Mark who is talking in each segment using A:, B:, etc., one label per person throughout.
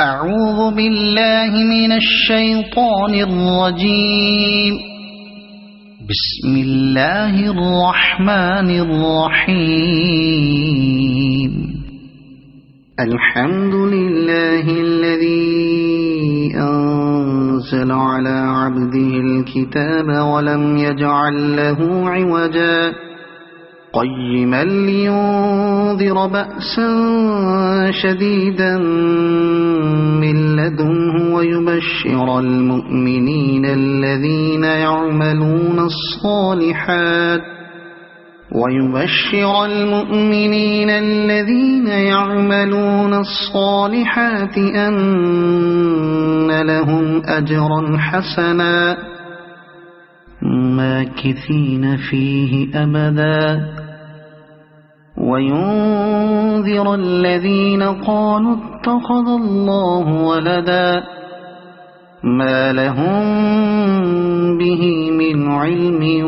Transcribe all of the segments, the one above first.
A: أعوذ بالله من الشيطان الرجيم. بسم الله الرحمن الرحيم. الحمد لله الذي أنزل على عبده الكتاب ولم يجعل له عوجا قيما لينذر بأسا شديدا من لدنه ويبشر المؤمنين الذين يعملون الصالحات أن لهم أجرا حسنا ماكثين فيه أبدا وينذر الذين قالوا اتخذ الله ولدا ما لهم به من علم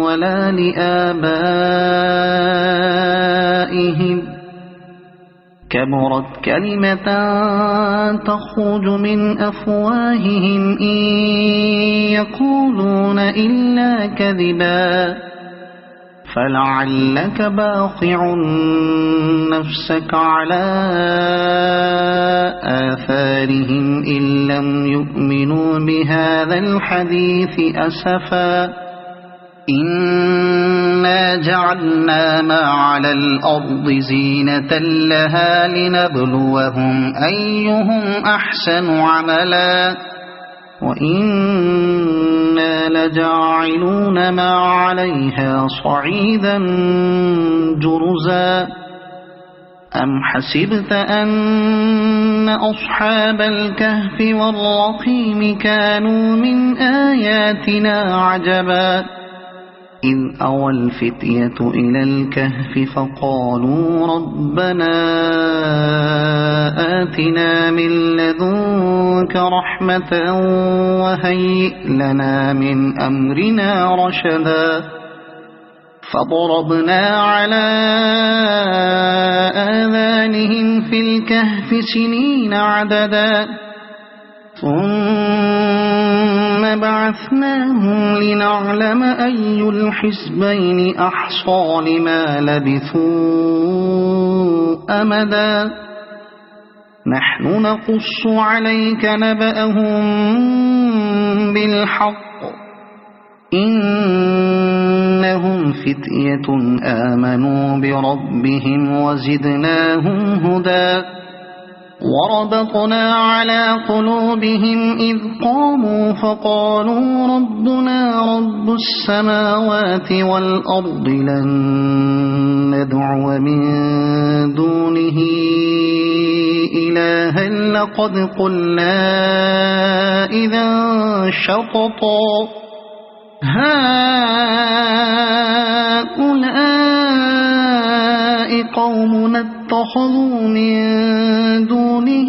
A: ولا لآبائهم كبرت كلمة تخرج من أفواههم إن يقولون إلا كذبا فلعلك باخع نفسك على آثارهم إن لم يؤمنوا بهذا الحديث أسفا إنا جعلنا ما على الأرض زينة لها لنبلوهم أيهم أحسن عملا وإنا لجاعلون ما عليها صعيدا جرزا أم حسبت أن أصحاب الكهف والرقيم كانوا من آياتنا عجبا إذ أوى الفتية إلى الكهف فقالوا ربنا آتنا من لدنك رحمة وهيئ لنا من أمرنا رشدا فضربنا على آذانهم في الكهف سنين عددا ثم بعثناهم لنعلم أي الحزبين أحصى لما لبثوا أمدا نحن نقص عليك نبأهم بالحق إنهم فتية آمنوا بربهم وزدناهم هدى وربطنا على قلوبهم إذ قاموا فقالوا ربنا رب السماوات والأرض لن ندعو من دونه إلها لقد قلنا إذا شططا هؤلاء قومنا اتخذوا من دونه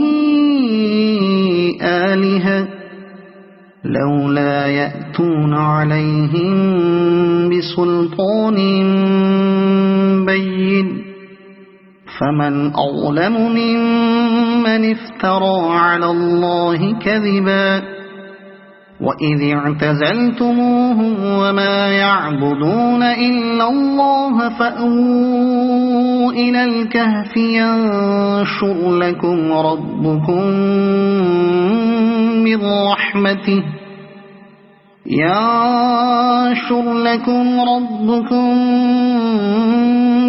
A: آلهة لولا يأتون عليهم بسلطان بين فمن أظلم ممن افترى على الله كذبا وإذ اعتزلتموهم وما يعبدون إلا الله فأووا إلى الكهف ينشر لكم ربكم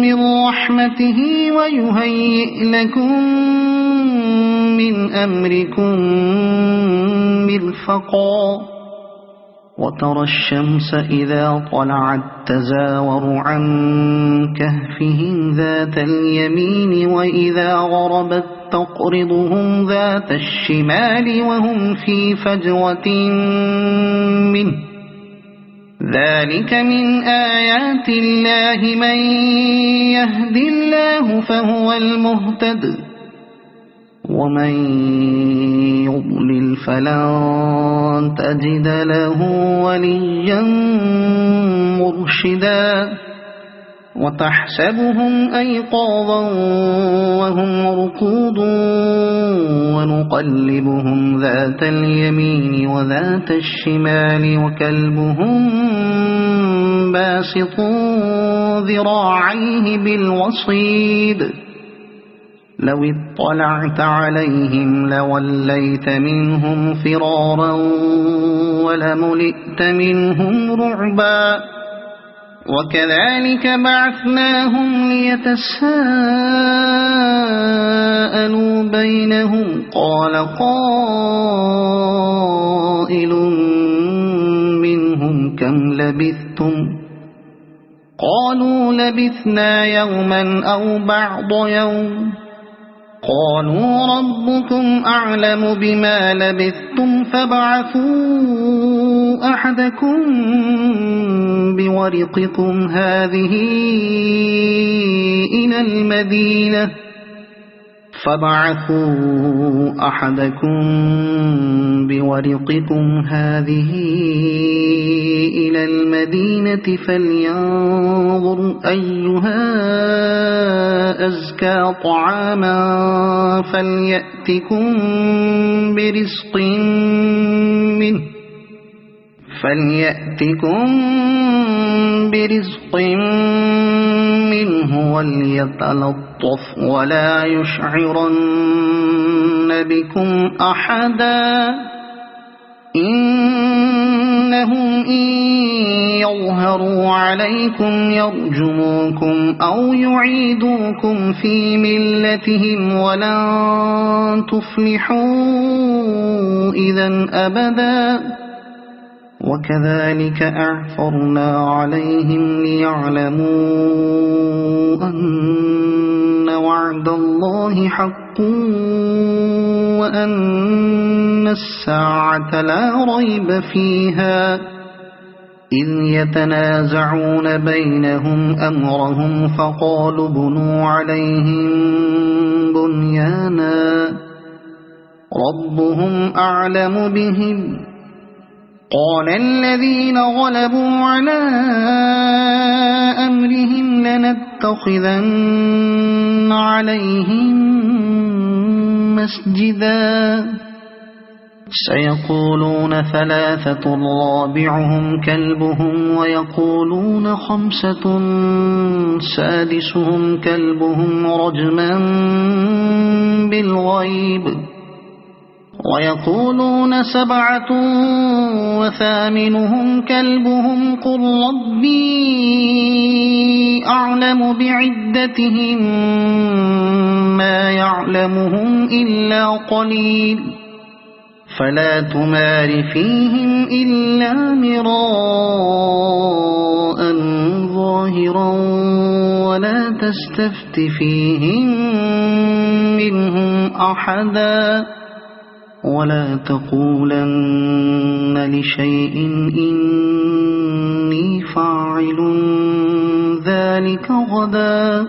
A: من رحمته ويهيئ لكم من أمركم مرفقا وترى الشمس إذا طلعت تزاور عن كهفهم ذات اليمين وإذا غربت تقرضهم ذات الشمال وهم في فجوة منه ذلك من آيات الله من يهد الله فهو المهتد ومن يضلل فلن تجد له وليا مرشدا وتحسبهم أيقاظا وهم رقود ونقلبهم ذات اليمين وذات الشمال وكلبهم باسط ذراعيه بالوصيد لو اطلعت عليهم لوليت منهم فرارا ولملئت منهم رعبا وكذلك بعثناهم ليتساءلوا بينهم قال قائل منهم كم لبثتم قالوا لبثنا يوما أو بعض يوم قالوا ربكم أعلم بما لبثتم فابعثوا أحدكم بورقكم هذه إلى المدينة فلينظر أيها أزكى طعاما فليأتكم برزق منه وليتلطف ولا يشعرن بكم أحدا إنهم إن يظهروا عليكم يرجموكم أو يعيدوكم في ملتهم ولن تفلحوا إذا أبدا وكذلك أعثرنا عليهم ليعلموا أن وعد الله حق وأن الساعة لا ريب فيها إذ يتنازعون بينهم أمرهم فقالوا بنوا عليهم بنيانا ربهم أعلم بهم قال الذين غلبوا على أمرهم لنتخذن عليهم مسجدا سيقولون ثلاثة رابعهم كلبهم ويقولون خمسة سادسهم كلبهم رجما بالغيب ويقولون سبعة وثامنهم كلبهم قل ربي أعلم بعدتهم ما يعلمهم إلا قليل فلا تمار فيهم إلا مراء ظاهرا ولا تستفت فيهم منهم أحدا ولا تقولن لشيء إني فاعل ذلك غدا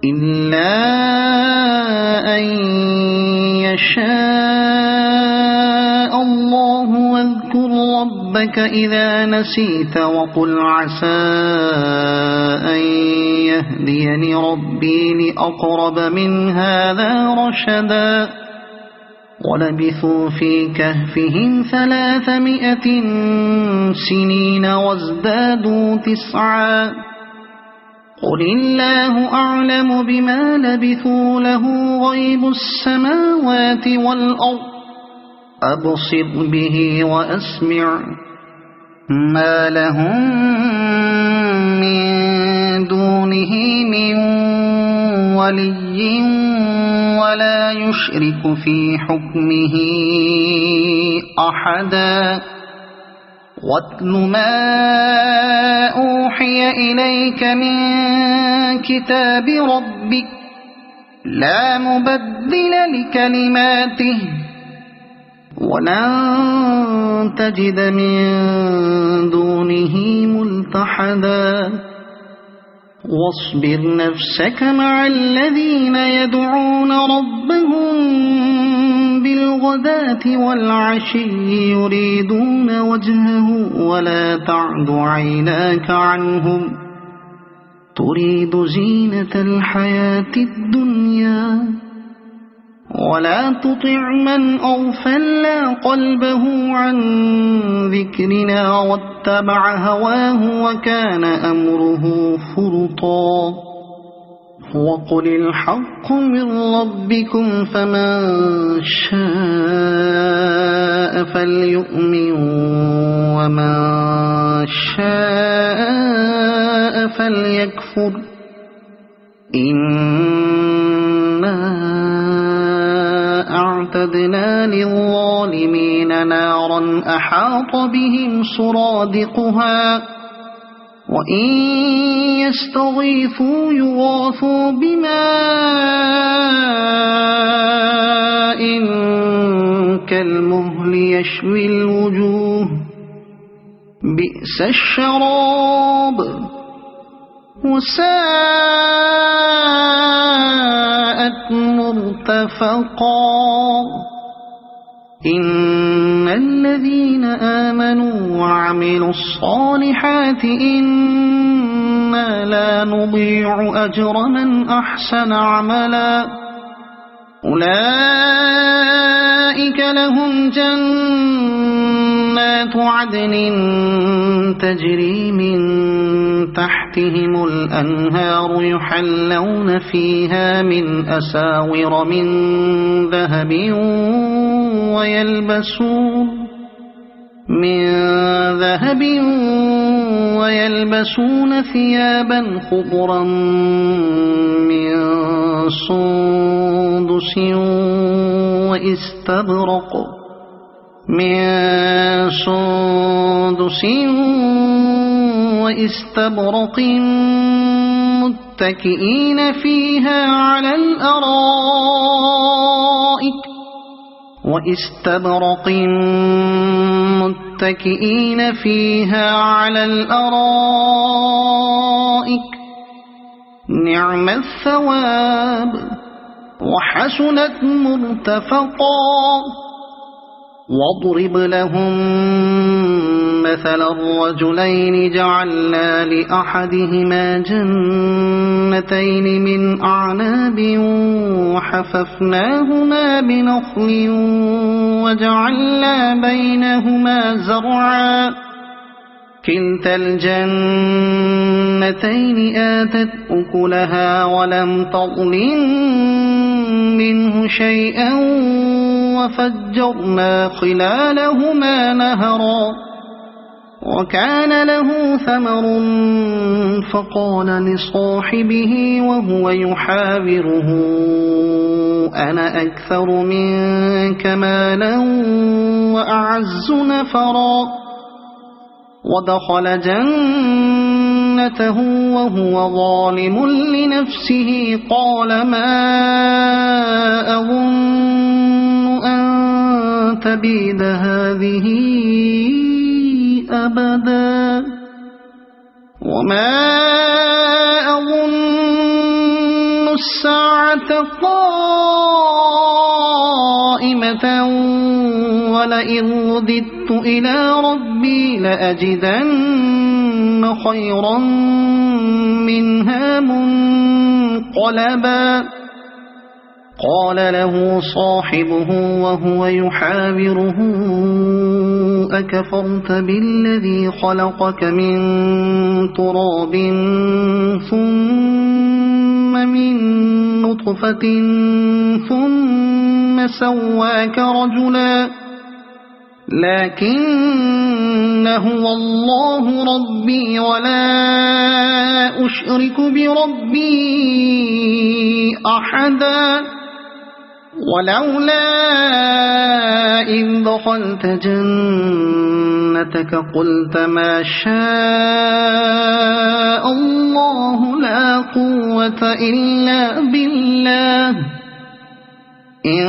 A: إلا أن يشاء الله واذكر ربك إذا نسيت وقل عسى أن يهديني ربي لأقرب من هذا رشدا ولبثوا في كهفهم 300 سنين وازدادوا 9 قل الله أعلم بما لبثوا له غيب السماوات والأرض أبصر به وأسمع ما لهم من دونه من ولي ولا يشرك في حكمه أحدا واتل ما أوحي إليك من كتاب ربك لا مبدل لكلماته ولن تجد من دونه ملتحدا واصبر نفسك مع الذين يدعون ربهم بالغداة والعشي يريدون وجهه ولا تعد عيناك عنهم تريد زينة الحياة الدنيا ولا تطع من أغفلنا قلبه عن ذكرنا واتبع هواه وكان أمره فرطا وقل الحق من ربكم فمن شاء فليؤمن ومن شاء فليكفر إنا أعتدنا للظالمين نارا أحاط بهم سرادقها وإن يستغيثوا يغاثوا بماء كالمهل يشوي الوجوه بئس الشراب وساءت مرتفقا إن الذين آمنوا وعملوا الصالحات إنا لا نضيع أجر من أحسن عملا أولئك لهم جنات عدن تجري من تحتهم الأنهار يحلون فيها من أساور من ذهب ويلبسون ثيابا خضرا من سندس واستبرق متكئين فيها على الأرائك نعم الثواب وحسنت مرتفقا واضرب لهم مثل الرجلين جعلنا لأحدهما جنتين من أعناب وحففناهما بنخل وجعلنا بينهما زرعا كلتا الجنتين آتت أكلها ولم تظلم منه شيئا وفجرنا خلالهما نهرا وكان له ثمر فقال لصاحبه وهو يحاوره أنا أكثر منك مالا وأعز نفرا ودخل جنته وهو ظالم لنفسه قال ما أظن أن تبيد هذه أبدا وما أظن الساعة قائمة ولئن رددت إلى ربي لأجدن خيرا منها منقلبا قال له صاحبه وهو يحاوره أكفرت بالذي خلقك من تراب ثم من نطفة ثم سواك رجلا لكن هو الله ربي ولا أشرك بربي أحدا ولولا إذ دخلت جنتك قلت ما شاء الله لا قوة إلا بالله إن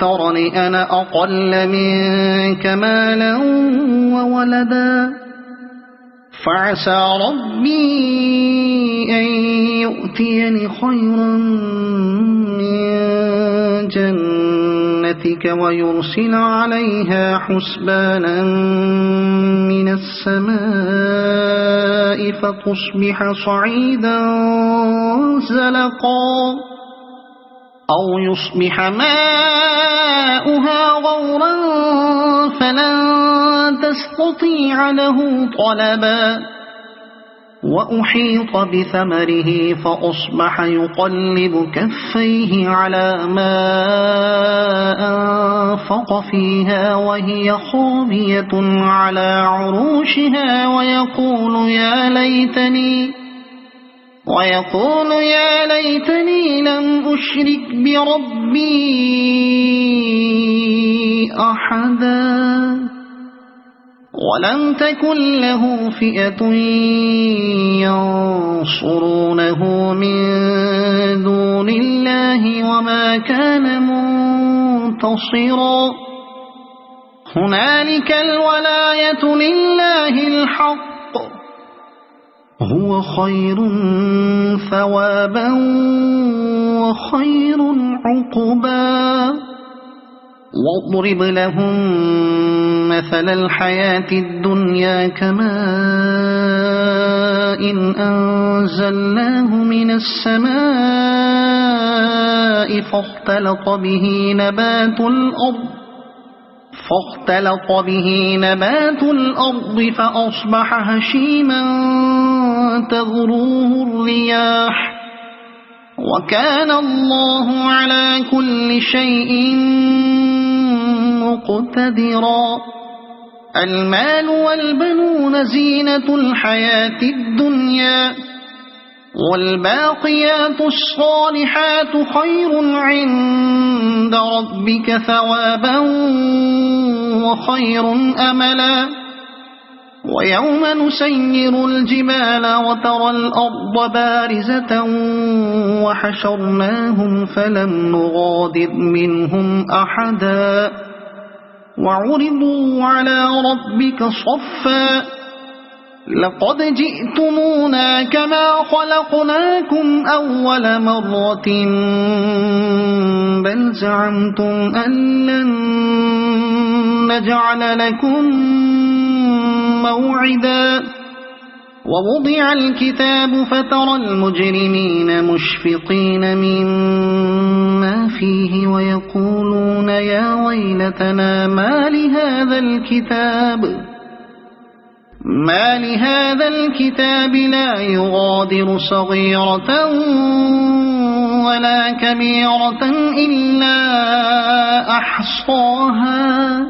A: ترني أنا أقل منك مالا وولدا فعسى ربي أن يؤتيني خيرا من جنتك ويرسل عليها حسبانا من السماء فتصبح صعيدا زلقا أو يصبح ماؤها غورا فلن تستطيع له طلبا وأحيط بثمره فأصبح يقلب كفيه على ما أنفق فيها وهي خاوية على عروشها ويقول يا ليتني لم أشرك بربي أحدا ولم تكن له فئة ينصرونه من دون الله وما كان منتصرا هنالك الولاية لله الحق هو خير ثوابا وخير عقبا واضرب لهم مثل الحياة الدنيا كماء أنزلناه من السماء فاختلط به نبات الأرض فأصبح هشيما تذروه الرياح وكان الله على كل شيء مقتدرا المال والبنون زينة الحياة الدنيا والباقيات الصالحات خير عند ربك ثوابا وخير أملا ويوم نسير الجبال وترى الأرض بارزة وحشرناهم فلم نغادر منهم أحدا وعرضوا على ربك صفا لقد جئتمونا كما خلقناكم أول مرة بل زعمتم أن لن نجعل لكم موعدا ووضع الكتاب فترى المجرمين مشفقين مما فيه ويقولون يا ويلتنا ما لهذا الكتاب لا يغادر صغيرة ولا كبيرة إلا أحصاها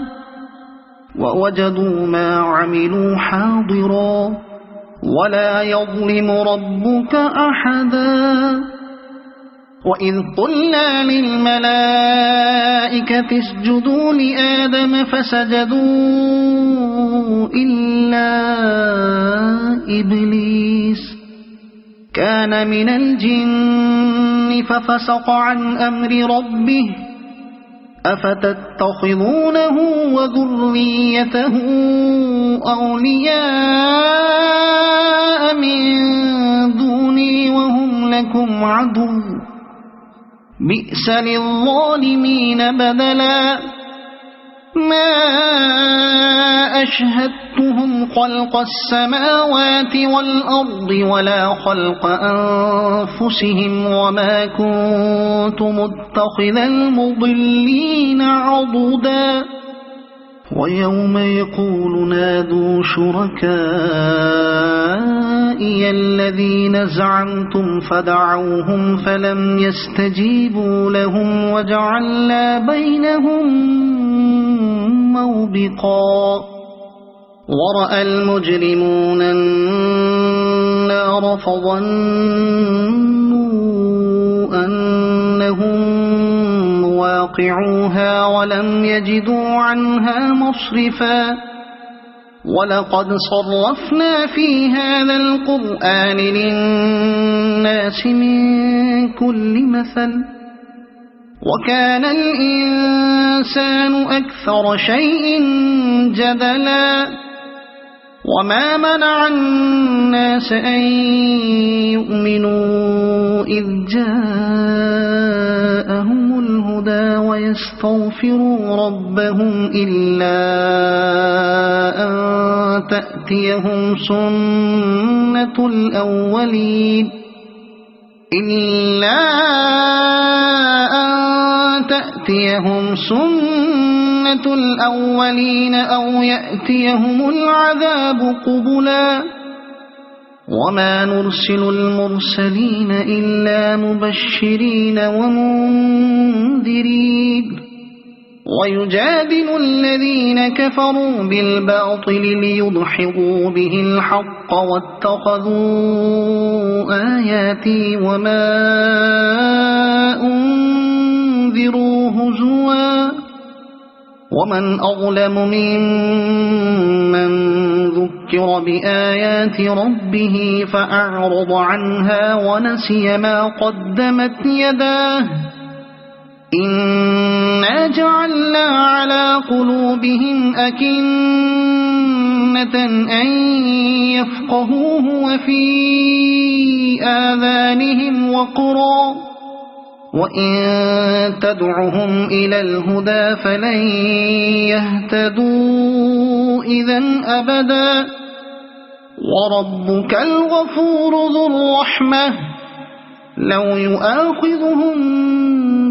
A: ووجدوا ما عملوا حاضرا ولا يظلم ربك أحدا وإذ قلنا للملائكة اسجدوا لآدم فسجدوا إلا إبليس كان من الجن ففسق عن أمر ربه أفتتخذونه وذريته أولياء من دوني وهم لكم عدو بئس للظالمين بدلا ما أشهدتهم خلق السماوات والأرض ولا خلق أنفسهم وما كنت متخذ المضلين عضدا ويوم يقول نادوا شركائي الذين زعمتم فدعوهم فلم يستجيبوا لهم وجعلنا بينهم موبقا ورأى المجرمون النار فظنوا أنهم مواقعوها ولم يجدوا عنها مصرفا ولقد صرفنا في هذا القرآن للناس من كل مثل وكان الإنسان أكثر شيء جدلا وما منع الناس أن يؤمنوا إذ جاءهم الهدى ويستغفروا ربهم إلا أن تأتيهم سنة الأولين إلا أن تأتيهم سنة الأولين أو يأتيهم العذاب قبلا وما نرسل المرسلين إلا مبشرين ومنذرين ويجادل الذين كفروا بالباطل ليدحضوا به الحق واتخذوا آياتي وما أنذروا هزوا ومن أظلم ممن ذكر بآيات ربه فأعرض عنها ونسي ما قدمت يداه إنا جعلنا على قلوبهم أكنة أن يفقهوه وفي آذانهم وقرا وإن تدعهم إلى الهدى فلن يهتدوا إذن أبدا وربك الغفور ذو الرحمة لو يؤاخذهم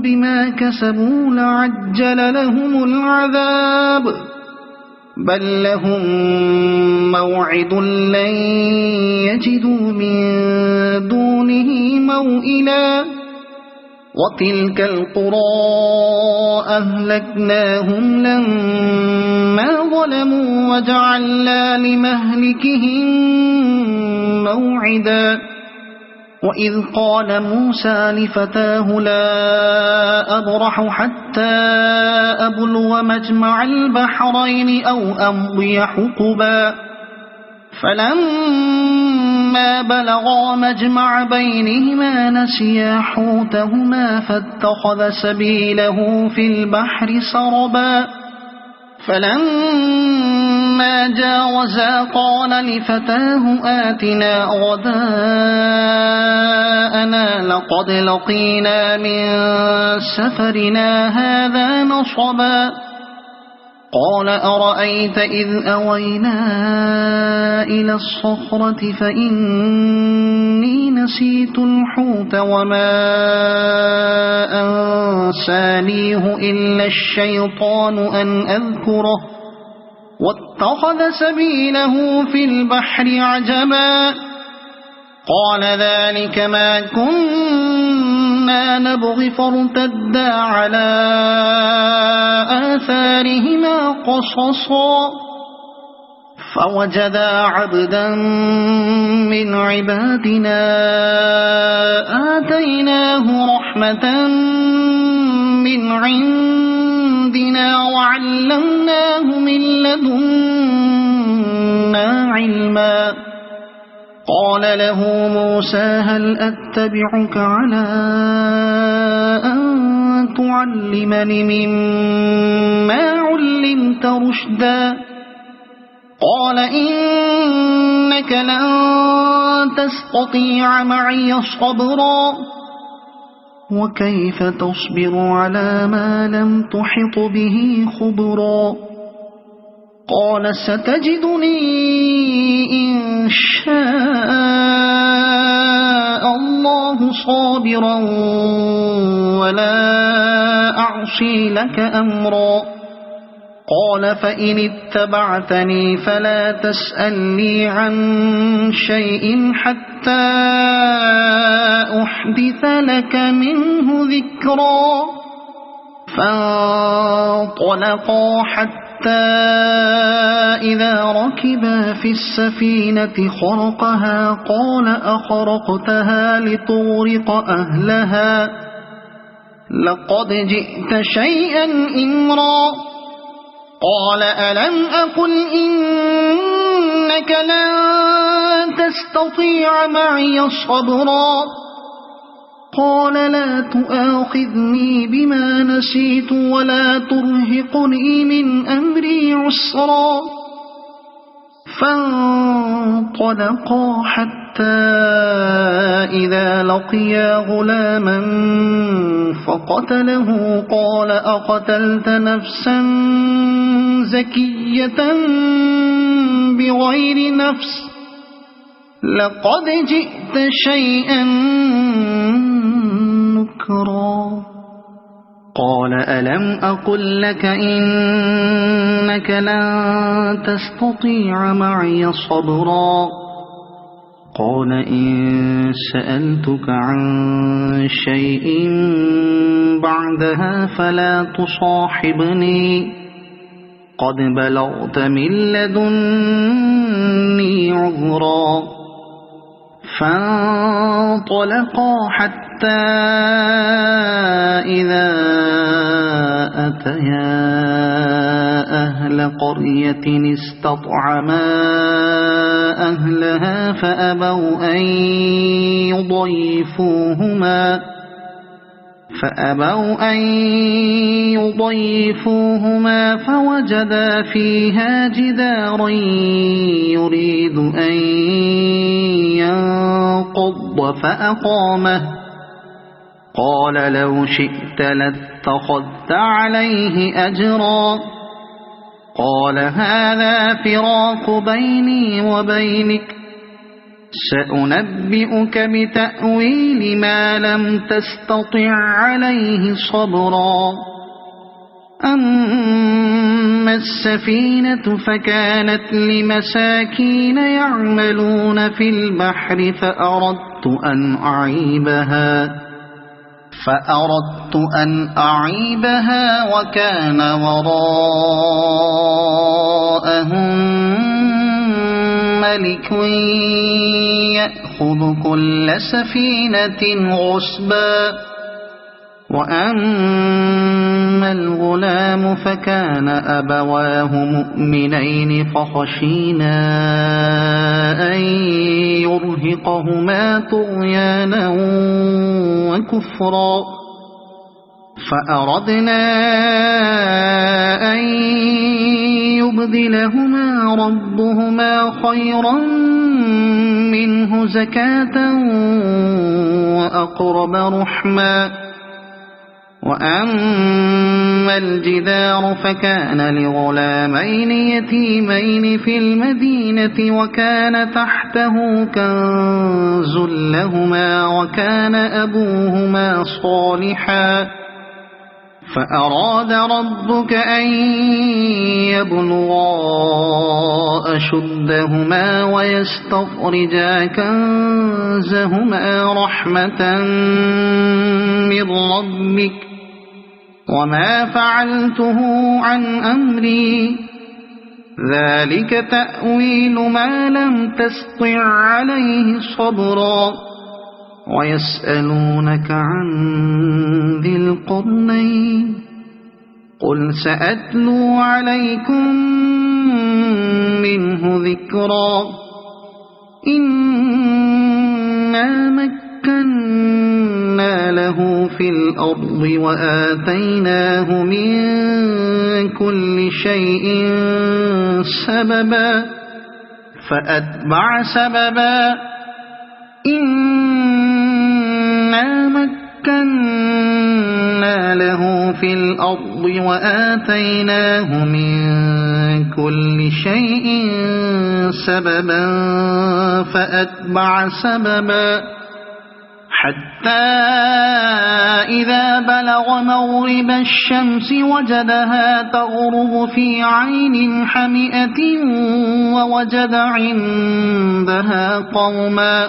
A: بما كسبوا لعجل لهم العذاب بل لهم موعد لن يجدوا من دونه موئلا وتلك القرى أهلكناهم لما ظلموا وجعلنا لمهلكهم موعدا وإذ قال موسى لفتاه لا أبرح حتى أبلغ مجمع البحرين أو أمضي حقبا فلما بلغا مجمع بينهما نسيا حوتهما فاتخذ سبيله في البحر سربا فلما جاوزا قال لفتاه آتنا غداءنا لقد لقينا من سفرنا هذا نصبا قال أرأيت إذ أوينا إلى الصخرة فإني نسيت الحوت وما أنسانيه إلا الشيطان أن أذكره واتخذ سبيله في البحر عجبا قال ذلك ما كنا نبغي فارتدا على آثارهما قصصا فوجدا عبدا من عبادنا آتيناه رحمة من عندنا وعلمناه من لدنا علما قال له موسى هل أتبعك على أن تعلمني مما علمت رشدا قال إنك لن تستطيع معي صبرا وكيف تصبر على ما لم تحط به خبرا قال ستجدني إن شاء الله صابرا ولا أعصي لك أمرا قال فإن اتبعتني فلا تسألني عن شيء حتى أحدث لك منه ذكرا فانطلقا حتى إذا ركبا في السفينة خرقها قال أخرقتها لتغرق أهلها لقد جئت شيئا إمرا قال ألم أقل إنك لن تستطيع معي صبرا قال لا تؤاخذني بما نسيت ولا ترهقني من أمري عسرا فانطلقا حتى إذا لقيا غلاما فقتله قال أقتلت نفسا زكية بغير نفس لقد جئت شيئا نكرا قال ألم أقل لك إنك لن تستطيع معي صبرا قال إن سألتك عن شيء بعدها فلا تصاحبني قد بلغت من لدني عذرا فانطلقا حتى إذا أتيا أهل قرية استطعما أهلها فأبوا أن يضيفوهما فوجدا فيها جدارا يريد أن ينقض فأقامه قال لو شئت لاتخذت عليه أجرا قال هذا فراق بيني وبينك سأنبئك بتأويل ما لم تستطع عليه صبرا أما السفينة فكانت لمساكين يعملون في البحر فأردت أن أعيبها وكان وراءهم ملك يأخذ كل سفينة غصبا وأما الغلام فكان أبواه مؤمنين فخشينا أن يرهقهما طغيانا وكفرا فأردنا أن يبدلهما ربهما خيرا منه زكاة وأقرب رحما وأما الجدار فكان لغلامين يتيمين في المدينة وكان تحته كنز لهما وكان أبوهما صالحا فأراد ربك أن يبلغا أشدهما ويستخرجا كنزهما رحمة من ربك وما فعلته عن أمري ذلك تأويل ما لم تستطع عليه صبرا ويسألونك عن ذي القرنين قل سأتلو عليكم منه ذكرا إنا مكنا له في الأرض وآتيناه من كل شيء سببا فأتبع سببا إنا مكنا له في الأرض وآتيناه من كل شيء سببا فأتبع سببا حتى إذا بلغ مغرب الشمس وجدها تغرب في عين حمئة ووجد عندها قوما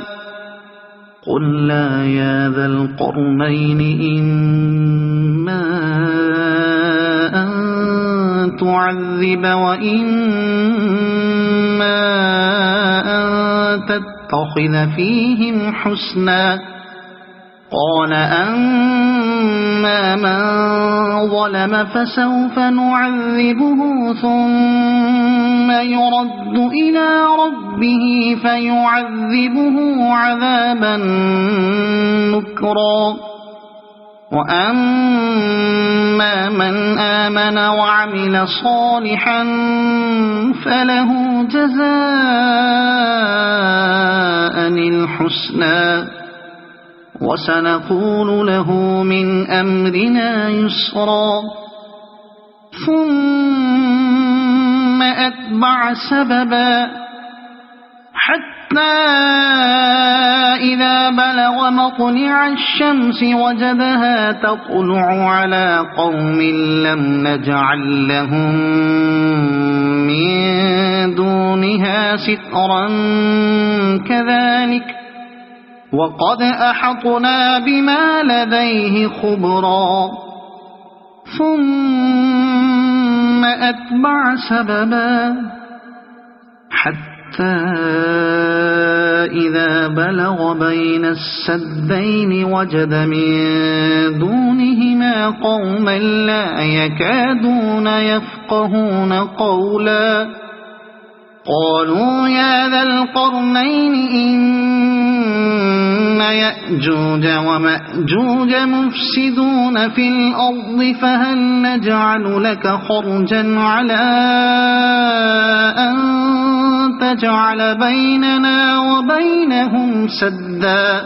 A: قلنا يا ذا القرنين إما أن تعذب وإما أن تتخذ فيهم حسنا قال أما من ظلم فسوف نعذبه ثم يرد إلى ربه فيعذبه عذابا نكرا وأما من آمن وعمل صالحا فله جزاء الحسنى وسنقول له من أمرنا يسرا ثم أتبع سببا حتى إذا بلغ مطلع الشمس وجدها تطلع على قوم لم نجعل لهم من دونها سترا كذلك وقد أحطنا بما لديه خبرا ثم أتبع سببا حتى إذا بلغ بين السدين وجد من دونهما قوما لا يكادون يفقهون قولا قالوا يا ذا القرنين إن يأجوج ومأجوج مفسدون في الأرض فهل نجعل لك خرجا على أن تجعل بيننا وبينهم سدا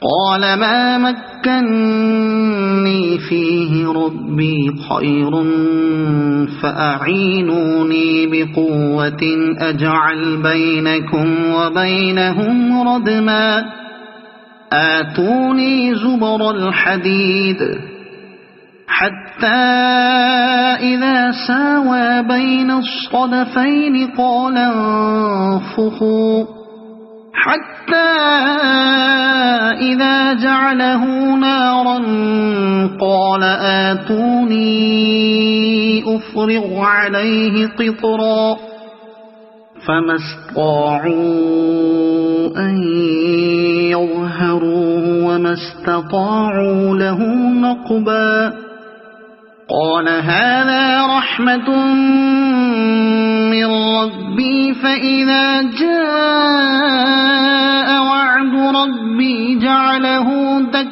A: قال ما مكني فيه ربي خير فأعينوني بقوة أجعل بينكم وبينهم ردما آتوني زبر الحديد حتى إذا ساوى بين الصدفين قال انفخوا حتى إذا جعله نارا قال آتوني أفرغ عليه قطرا فما استطاعوا أن يظهروه وما استطاعوا له نقبا قال هذا رحمة من ربي فإذا جاء وعد ربي جعله دكاء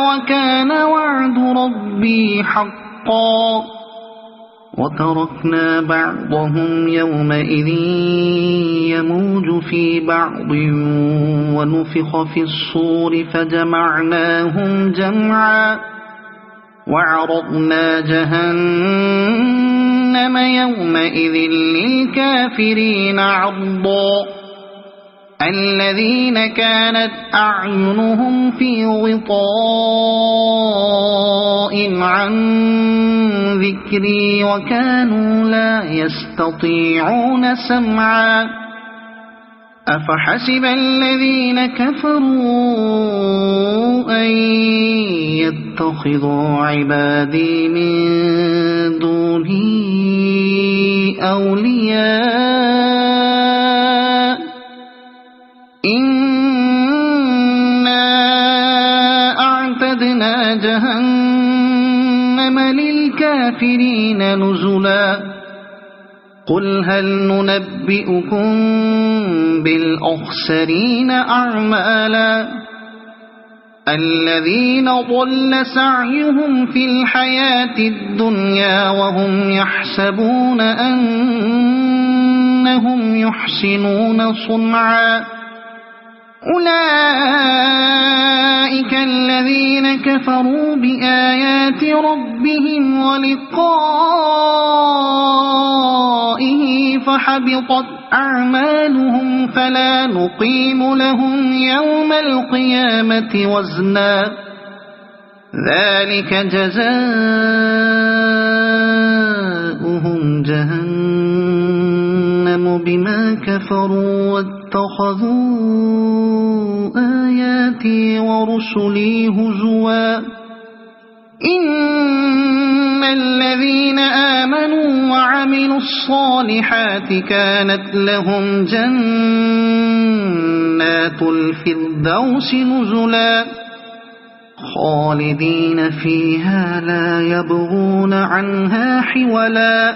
A: وكان وعد ربي حقا وتركنا بعضهم يومئذ يموج في بعض ونفخ في الصور فجمعناهم جمعا وعرضنا جهنم يومئذ للكافرين عرضا الذين كانت أعينهم في غطاء عن ذكري وكانوا لا يستطيعون سمعا أفحسب الذين كفروا أن يتخذوا عبادي من دوني أولياء إنا أعتدنا جهنم للكافرين نزلا قل هل ننبئكم بالأخسرين أعمالا الذين ضل سعيهم في الحياة الدنيا وهم يحسبون أنهم يحسنون صنعا أولئك الذين كفروا بآيات ربهم ولقائه فحبطت أعمالهم فلا نقيم لهم يوم القيامة وزنا ذلك جزاؤهم جهنم بما كفروا واتخذوا آياتي ورسلي هزوا إن الذين آمنوا وعملوا الصالحات كانت لهم جنات الفردوس نزلا خالدين فيها لا يبغون عنها حولا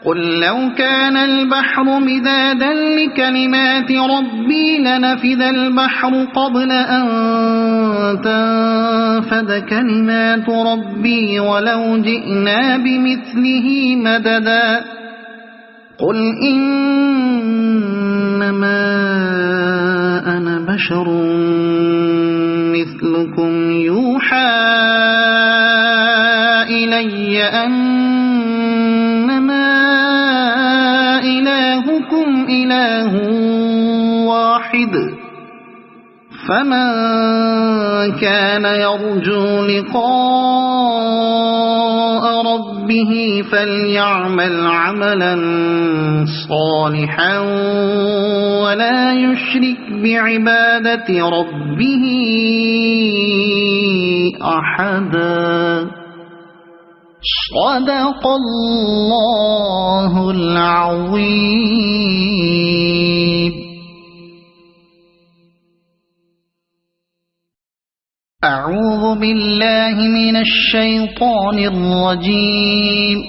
A: قل لو كان البحر مدادا لكلمات ربي لنفذ البحر قبل أن تنفد كلمات ربي ولو جئنا بمثله مددا قل إنما أنا بشر مثلكم يوحى إلي أنما واحد فمن كان يرجو لقاء ربه فليعمل عملا صالحا ولا يشرك بعبادة ربه أحدا. صدق الله العظيم. أعوذ بالله من الشيطان الرجيم.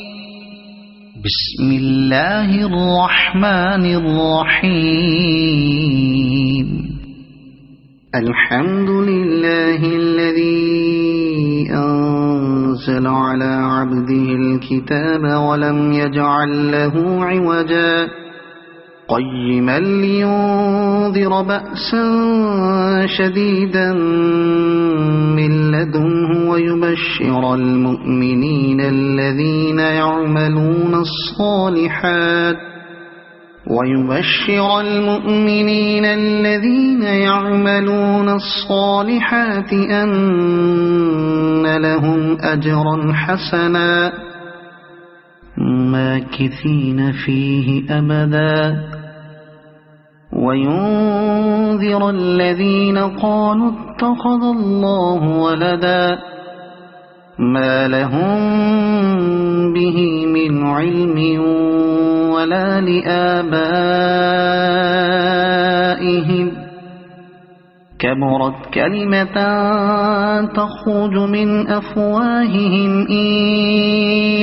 A: بسم الله الرحمن الرحيم. الحمد لله الذي أنزل على عبده الكتاب ولم يجعل له عوجا قيما لينذر بأسا شديدا من لدنه ويبشر المؤمنين الذين يعملون الصالحات أن لهم أجرا حسنا ماكثين فيه أبدا وينذر الذين قالوا اتخذ الله ولدا ما لهم به من علم ولا لآبائهم كبرت كلمة تخرج من أفواههم إن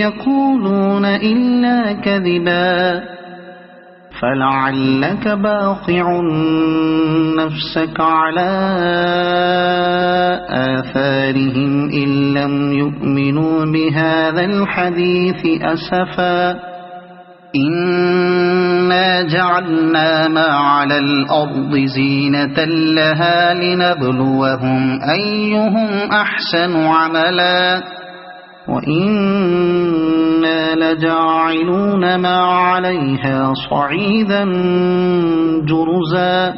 A: يقولون إلا كذبا فلعلك باخع نفسك على آثارهم إن لم يؤمنوا بهذا الحديث أسفا إنا جعلنا ما على الأرض زينة لها لنبلوهم أيهم أحسن عملا وإنا لجاعلون ما عليها صعيدا جرزا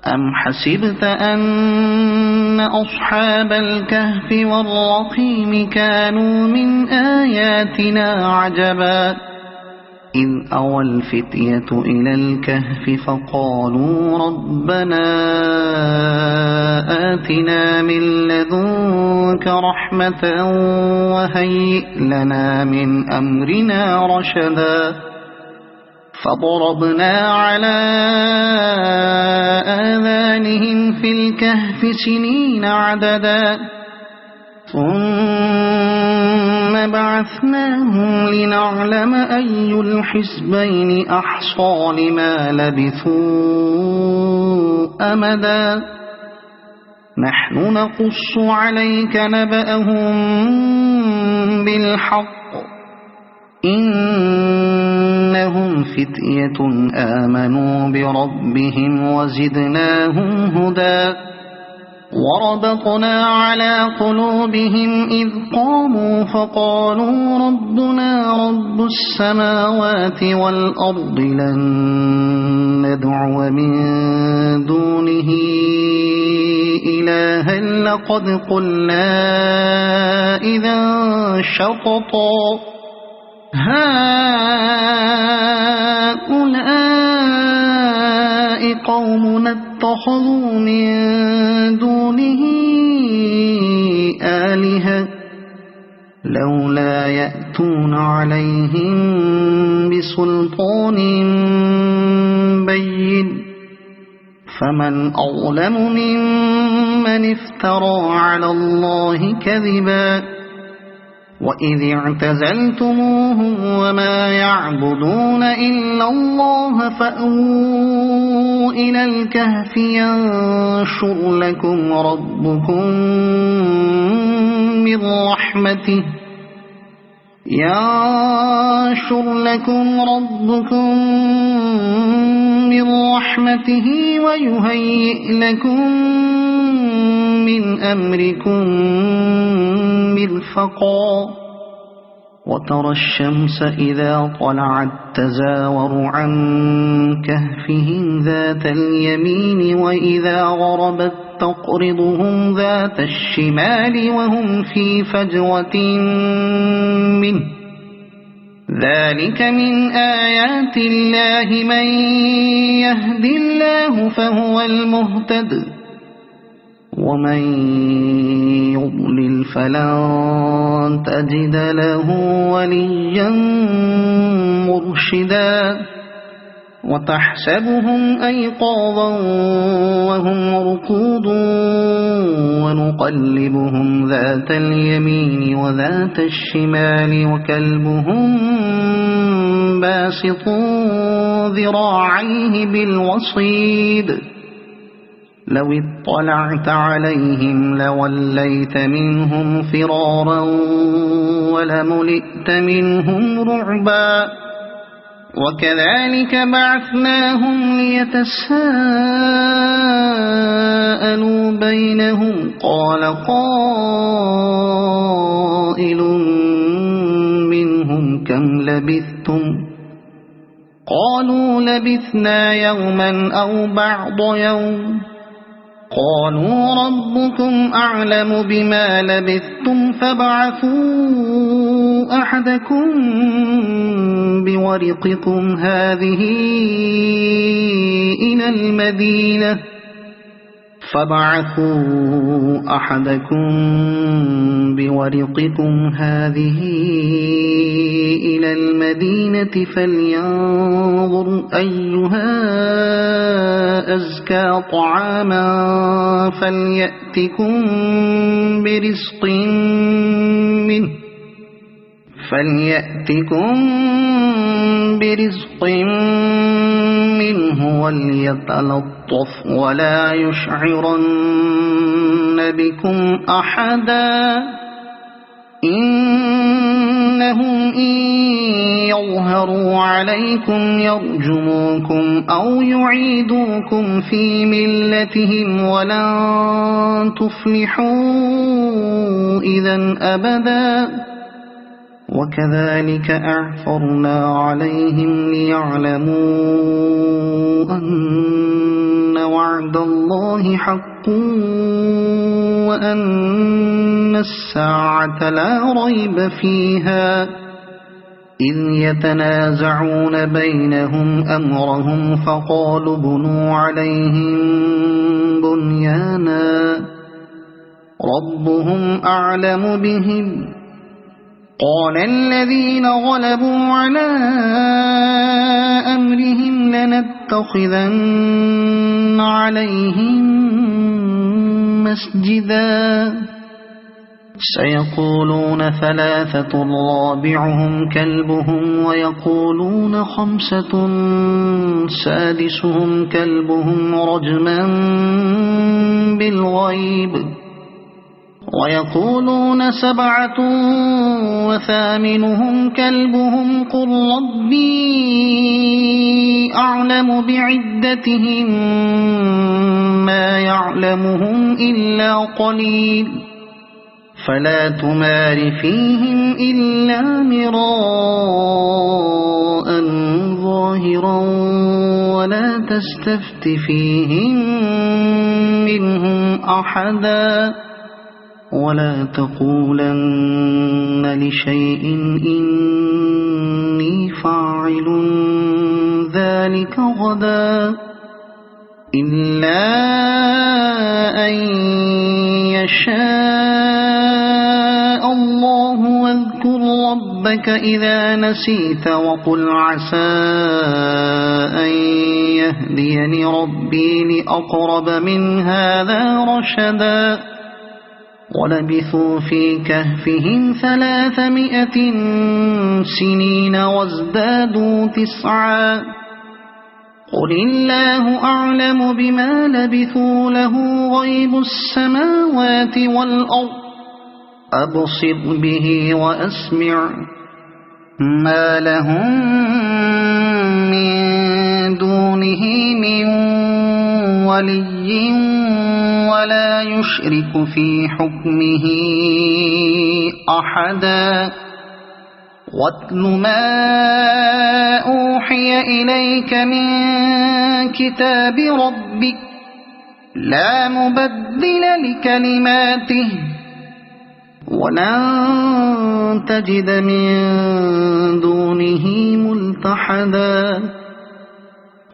A: أم حسبت أن أصحاب الكهف والرقيم كانوا من آياتنا عجبا إذ أوى الفتية إلى الكهف فقالوا ربنا آتنا من لدنك رحمة وهيئ لنا من أمرنا رشدا فضربنا على آذانهم في الكهف سنين عددا ثم بعثناهم لنعلم أي الحزبين أحصى لما لبثوا أمدا نحن نقص عليك نبأهم بالحق إنهم فتية آمنوا بربهم وزدناهم هدى وربطنا على قلوبهم إذ قاموا فقالوا ربنا رب السماوات والأرض لن ندعو من دونه إلها لقد قلنا إذا شططا هؤلاء قومنا اتخذوا من دونه آلهة لولا يأتون عليهم بسلطان بين فمن أظلم ممن افترى على الله كذبا وإذ اعتزلتموهم وما يعبدون إلا الله فأووا إلى الكهف ينشر لكم ربكم من رحمته ويهيئ لكم من أمركم مرفقا وترى الشمس إذا طلعت تزاور عن كهفهم ذات اليمين وإذا غربت تقرضهم ذات الشمال وهم في فجوة منه ذلك من آيات الله من يهد الله فهو المهتد ومن يضلل فلن تجد له وليا مرشدا وتحسبهم أيقاظا وهم رقود ونقلبهم ذات اليمين وذات الشمال وكلبهم باسط ذراعيه بالوصيد لو اطلعت عليهم لوليت منهم فرارا ولملئت منهم رعبا وكذلك بعثناهم ليتساءلوا بينهم قال قائل منهم كم لبثتم قالوا لبثنا يوما أو بعض يوم قالوا ربكم أعلم بما لبثتم فابعثوا أحدكم بورقكم هذه إلى المدينة فلينظر أيها أزكى طعاما فليأتكم برزق منه وليتلطف ولا يشعرن بكم أحدا إنهم إن يظهروا عليكم يرجموكم أو يعيدوكم في ملتهم ولن تفلحوا إذا أبدا وكذلك أعثرنا عليهم ليعلموا أن وعد الله حق وأن الساعة لا ريب فيها إذ يتنازعون بينهم أمرهم فقالوا بنوا عليهم بنيانا ربهم أعلم بهم قال الذين غلبوا على أمرهم لنتخذن عليهم مسجدا سيقولون ثلاثة رابعهم كلبهم ويقولون خمسة سادسهم كلبهم رجما بالغيب ويقولون سبعة وثامنهم كلبهم قل ربي أعلم بعدتهم ما يعلمهم إلا قليل فلا تمار فيهم إلا مراء ظاهرا ولا تستفت فيهم منهم أحدا ولا تقولن لشيء إني فاعل ذلك غدا إلا أن يشاء الله واذكر ربك إذا نسيت وقل عسى أن يهديني ربي لأقرب من هذا رشدا ولبثوا في كهفهم 300 سنين وازدادوا 9 قل الله أعلم بما لبثوا له غيب السماوات والأرض أبصر به وأسمع ما لهم من دونه من ولي ولا يشرك في حكمه أحدا واتل ما أوحي إليك من كتاب ربك لا مبدل لكلماته ولن تجد من دونه ملتحدا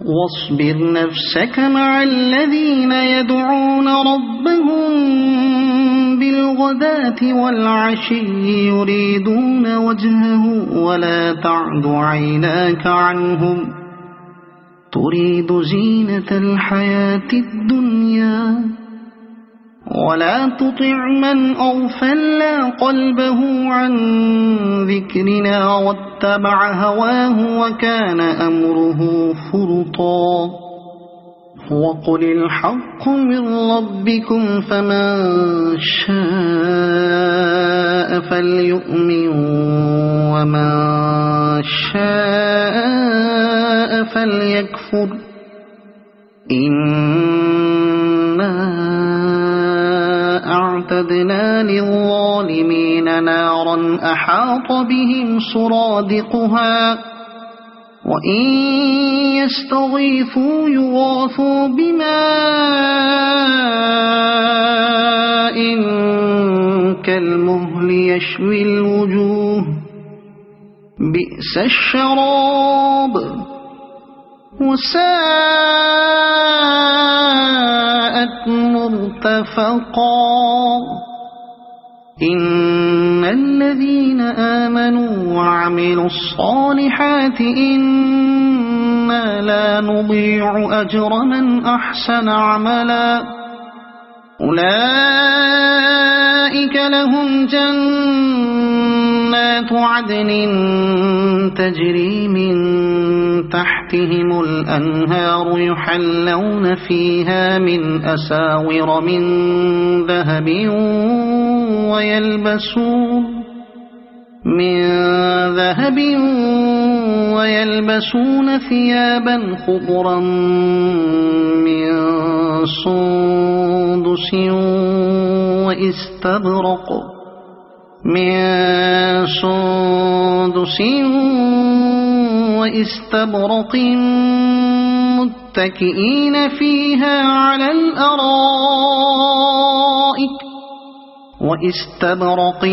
A: واصبر نفسك مع الذين يدعون ربهم بالغداة والعشي يريدون وجهه ولا تعد عيناك عنهم تريد زينة الحياة الدنيا ولا تطع من أغفلنا قلبه عن ذكرنا واتبع هواه وكان أمره فرطا وقل الحق من ربكم فمن شاء فليؤمن ومن شاء فليكفر إنا أعتدنا للظالمين نارا أحاط بهم سرادقها وإن يستغيثوا يغاثوا بماء كالمهل يشوي الوجوه بئس الشراب وساءت مرتفقا إن الذين آمنوا وعملوا الصالحات إنا لا نضيع أجر من أحسن عملا أولئك لهم جنات عدن تجري من تحتهم الأنهار يحلون فيها من أساور من ذهب ويلبسون ثيابا خضرا من سندس واستبرق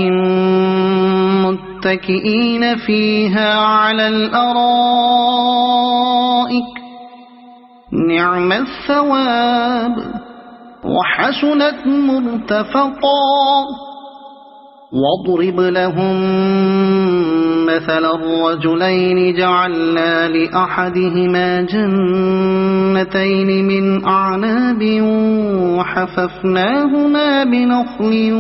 A: متكئين فيها على الأرائك نعم الثواب وحسنت مرتفقا واضرب لهم مثل الرجلين جعلنا لأحدهما جنتين من أعناب وحففناهما بنخل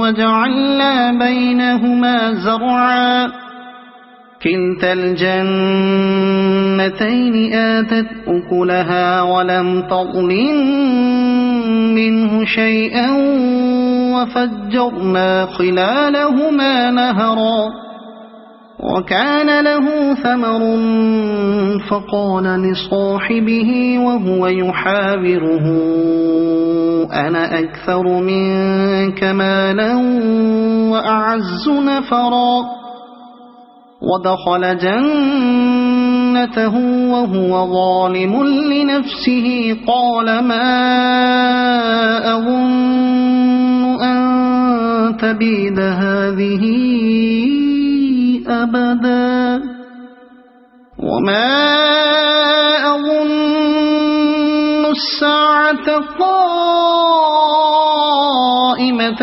A: وجعلنا بينهما زرعا كلتا الجنتين آتت أكلها ولم تظلم منه شيئا وفجرنا خلالهما نهرا وكان له ثمر فقال لصاحبه وهو يحاوره أنا أكثر منك مالا وأعز نفرا ودخل جنته وهو ظالم لنفسه قال ما أظن أن تبيد هذه أبدا وما أظن الساعة قائمة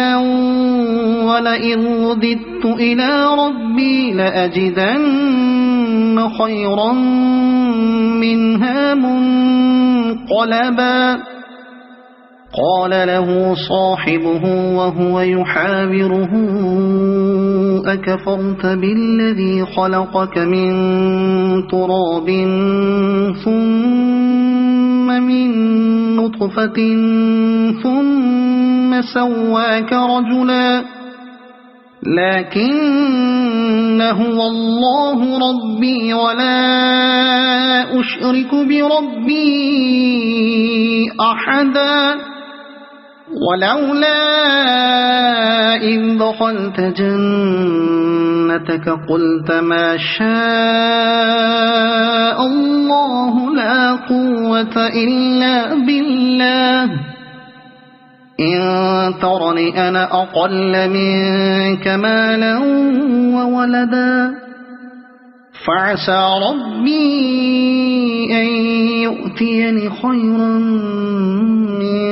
A: ولئن رددت إلى ربي لأجدن خيرا منها منقلبا قال له صاحبه وهو يحاوره أكفرت بالذي خلقك من تراب ثم من نطفة ثم سواك رجلا لكن هو الله ربي ولا أشرك بربي أحدا ولولا إذ دخلت جنتك قلت ما شاء الله لا قوة إلا بالله إن ترني أنا أقل منك مالا وولدا فعسى ربي أن يؤتيني خيرا من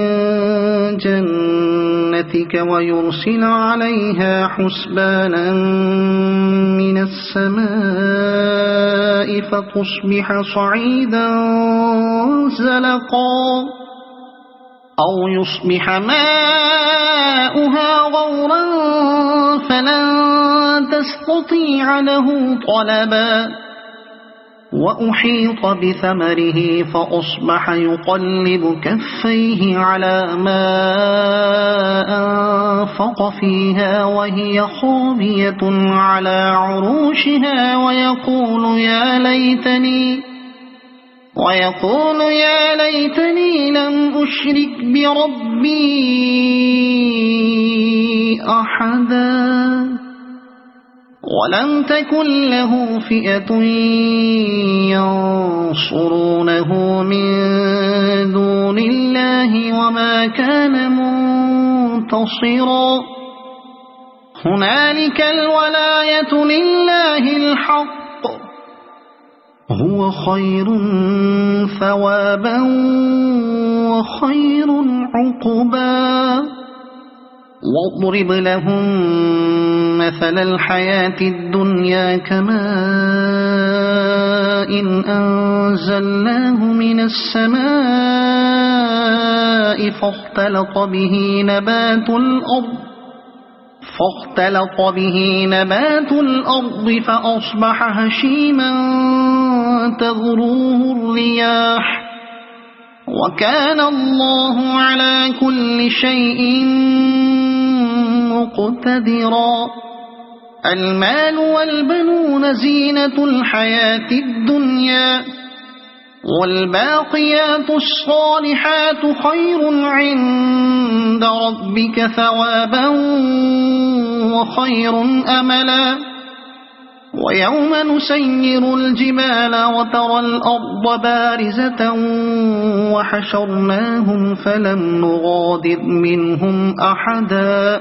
A: جنتك ويرسل عليها حسبانا من السماء فتصبح صعيدا زلقا أو يصبح ماؤها غورا فلن تستطيع له طلبا وأحيط بثمره فأصبح يقلب كفيه على ما أنفق فيها وهي خاوية على عروشها ويقول يا ليتني لم أشرك بربي أحدا ولم تكن له فئة ينصرونه من دون الله وما كان منتصرا هنالك الولاية لله الحق هو خير ثوابا وخير عقبا واضرب لهم مثل الحياة الدنيا كماء أنزلناه من السماء فاختلط به نبات الأرض فأصبح هشيما تذروه الرياح وكان الله على كل شيء مقتدرا المال والبنون زينة الحياة الدنيا والباقيات الصالحات خير عند ربك ثوابا وخير أملا ويوم نسير الجبال وترى الأرض بارزة وحشرناهم فلم نغادر منهم أحدا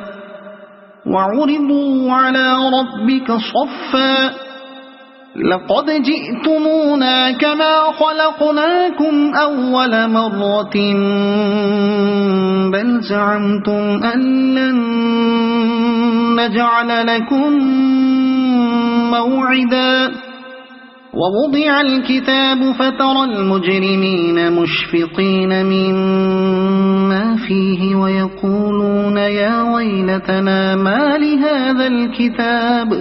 A: وعرضوا على ربك صفا لقد جئتمونا كما خلقناكم أول مرة بل زعمتم أن لن نجعل لكم موعدا ووضع الكتاب فترى المجرمين مشفقين مما فيه ويقولون يا ويلتنا ما لهذا الكتاب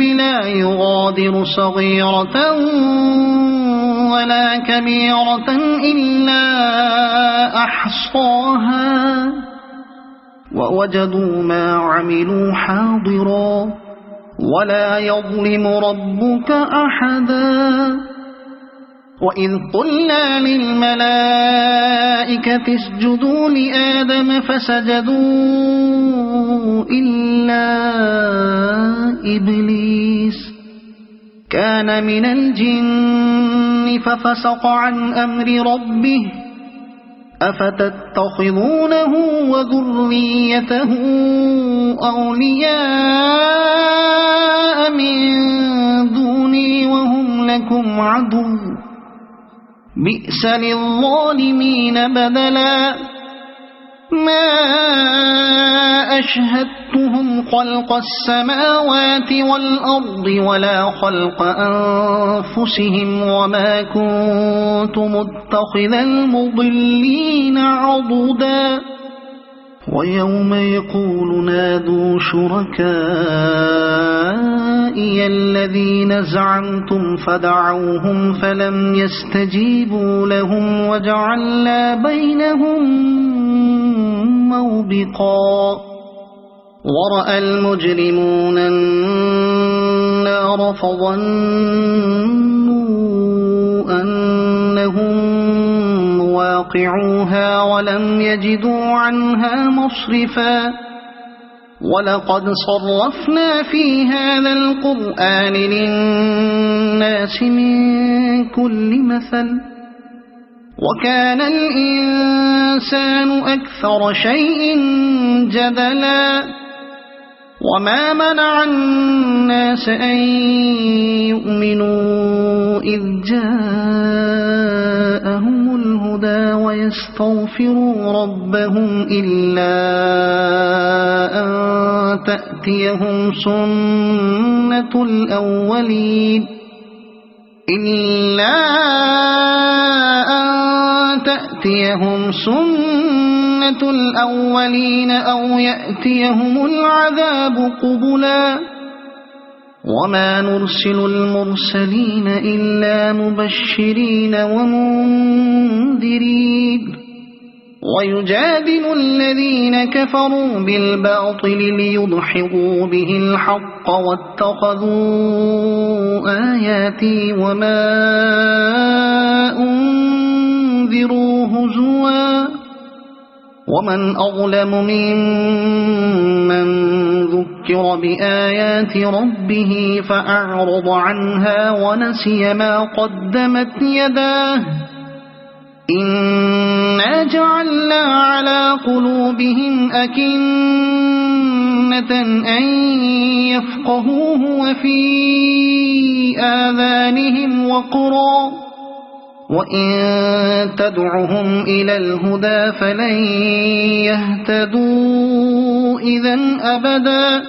A: لا يغادر صغيرة ولا كبيرة إلا أحصاها ووجدوا ما عملوا حاضرا ولا يظلم ربك أحدا وإذ قلنا للملائكة اسجدوا لآدم فسجدوا إلا إبليس كان من الجن ففسق عن أمر ربه أفتتخذونه وذريته أولياء من دوني وهم لكم عدو بئس للظالمين بدلا ما أشهدتهم خلق السماوات والأرض ولا خلق أنفسهم وما كنت متخذ المضلين عضدا ويوم يقول نادوا شركائي الذين زعمتم فدعوهم فلم يستجيبوا لهم وجعلنا بينهم موبقا ورأى المجرمون النار فظنوا أنهم فواقعوها ولم يجدوا عنها مصرفا ولقد صرفنا في هذا القرآن للناس من كل مثل وكان الإنسان أكثر شيء جدلا وما منع الناس أن يؤمنوا إذ جاءهم الهدى ويستغفروا ربهم إلا أن تأتيهم سنة الأولين أو يأتيهم العذاب قبلا وما نرسل المرسلين إلا مبشرين ومنذرين ويجادل الذين كفروا بالباطل ليدحضوا به الحق واتخذوا آياتي وما أنذروا هزوا ومن أظلم ممن ذكر بآيات ربه فأعرض عنها ونسي ما قدمت يداه إنا جعلنا على قلوبهم أكنة أن يفقهوه وفي آذانهم وقرا وإن تدعهم إلى الهدى فلن يهتدوا إذن أبدا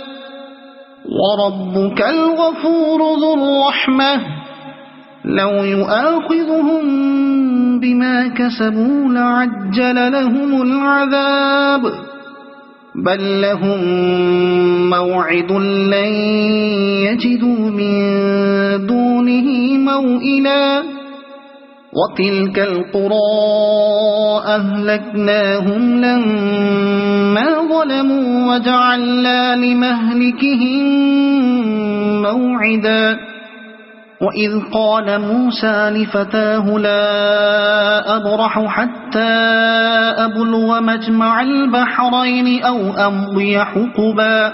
A: وربك الغفور ذو الرحمة لو يؤاخذهم بما كسبوا لعجل لهم العذاب بل لهم موعد لن يجدوا من دونه موئلا وتلك القرى أهلكناهم لما ظلموا وجعلنا لمهلكهم موعدا وإذ قال موسى لفتاه لا أبرح حتى أبلغ مجمع البحرين أو أمضي حقبا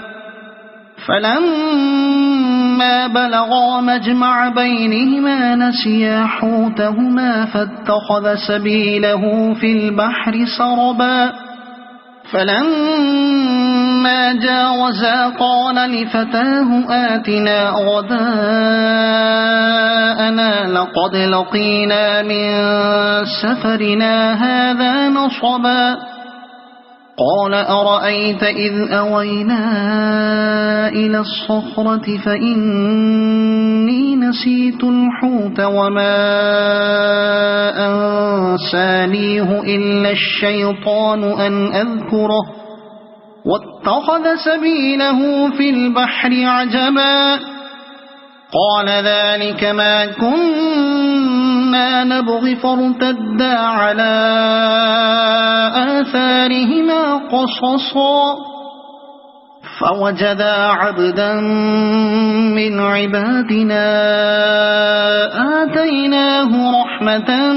A: فلما بلغا مجمع بينهما نسيا حوتهما فاتخذ سبيله في البحر سربا فلما جاوزا قال لفتاه آتنا غداءنا لقد لقينا من سفرنا هذا نصبا قال أرأيت إذ أوينا إلى الصخرة فإني نسيت الحوت وما أنسانيه إلا الشيطان أن أذكره واتخذ سبيله في البحر عجبا قال ذلك ما كنا نبغي فارتدا على آثارهما قصصا فوجدا عبدا من عبادنا آتيناه رحمة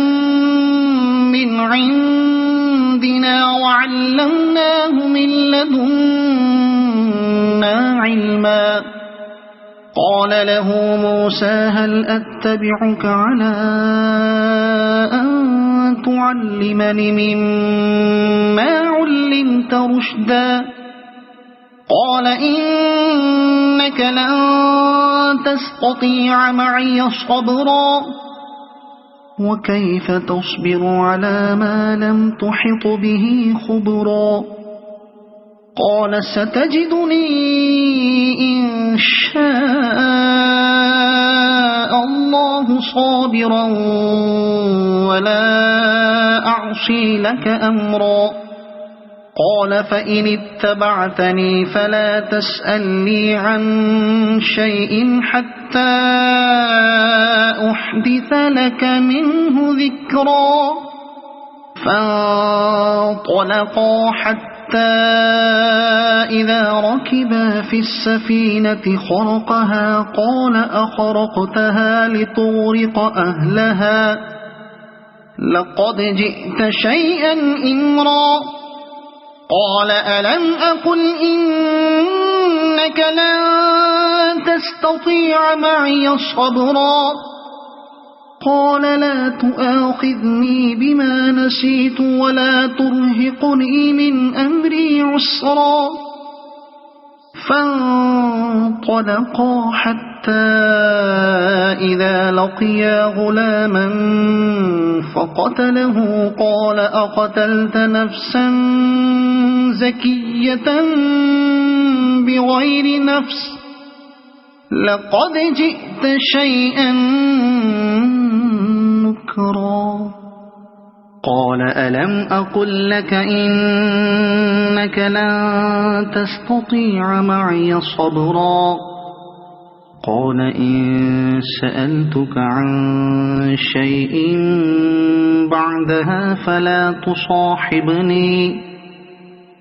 A: من عندنا وعلمناه من لدنا علما قال له موسى هل أتبعك على أن تعلمني مما علمت رشدا قال إنك لن تستطيع معي صبرا وكيف تصبر على ما لم تحط به خبرا قال ستجدني إن شاء الله صابرا ولا أعصي لك أمرا قال فإن اتبعتني فلا تسألني عن شيء حتى أحدث لك منه ذكرا فانطلقا حتى إذا ركبا في السفينة خرقها قال أخرقتها لقد جئت شيئا إمرا قال ألم أقل إنك لن تستطيع معي صبرا قال لا تؤاخذني بما نسيت ولا ترهقني من أمري عسرا فانطلقا حتى إذا لقيا غلاما فقتله قال أقتلت نفسا زكية بغير نفس لقد جئت شيئا نكرا قال ألم أقل لك إنك لن تستطيع معي صبرا قال إن سألتك عن شيء بعدها فلا تصاحبني